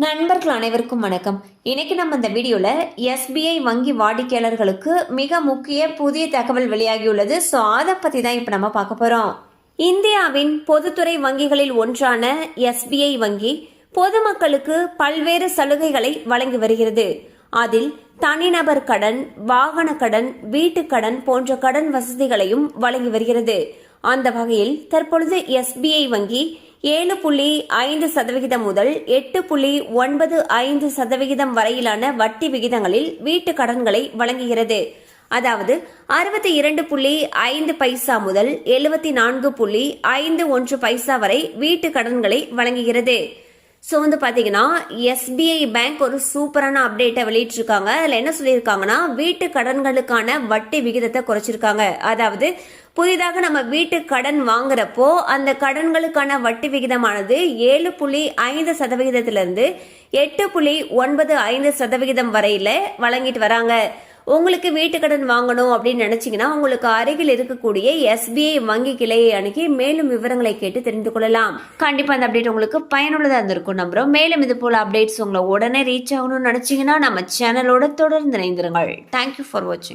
நண்பர்கள் அனைவருக்கும் வணக்கம். இன்னைக்கு நம்ம இந்த வீடியோல எஸ்பிஐ வங்கி வாடிக்கையாளர்களுக்கு மிக முக்கிய புதிய தகவல் வெளியாகியுள்ளது. ஸோ அதை பத்தி தான் இப்ப நம்ம பார்க்க போறோம். இந்தியாவின் பொதுத்துறை வங்கிகளில் ஒன்றான எஸ்பிஐ வங்கி பொதுமக்களுக்கு பல்வேறு சலுகைகளை வழங்கி வருகிறது. அதில் தனிநபர் கடன், வாகன கடன், வீட்டுக்கடன் போன்ற கடன் வசதிகளையும் வழங்கி வருகிறது. அந்த வகையில் தற்பொழுது எஸ்பிஐ வங்கி 7.5% முதல் 8.95% வரையிலான வட்டி விகிதங்களில் வீட்டு கடன்களை வழங்குகிறது. அதாவது 62.5 பைசா முதல் 74.51 பைசா வரை வீட்டு கடன்களை வழங்குகிறது. ஸோ பாத்தீங்கன்னா எஸ்பிஐ பேங்க் ஒரு சூப்பரான அப்டேட்டை வெளியிட்டிருக்காங்க. அதில் என்ன சொல்லியிருக்காங்கன்னா, வீட்டு கடன்களுக்கான வட்டி விகிதத்தை குறைச்சிருக்காங்க. அதாவது புதிதாக நம்ம வீட்டு கடன் வாங்குறப்போ அந்த கடன்களுக்கான வட்டி விகிதமானது 7.5%லிருந்து 8.95% வரையில வழங்கிட்டு வராங்க. உங்களுக்கு வீட்டு கடன் வாங்கணும் அப்படின்னு நினைச்சீங்கன்னா உங்களுக்கு அருகில் இருக்கக்கூடிய எஸ்பிஐ வங்கி கிளையை அணுகி மேலும் விவரங்களை கேட்டு தெரிந்து கொள்ளலாம். கண்டிப்பா அந்த அப்டேட் உங்களுக்கு பயனுள்ளதா இருந்திருக்கும் நம்புறோம். மேலும் இது போல அப்டேட்ஸ் உங்களை உடனே ரீச் ஆகணும்னு நினைச்சீங்கன்னா நம்ம சேனலோட தொடர்ந்து இணைந்திருங்கள். தேங்க்யூ ஃபார் வாட்சிங்.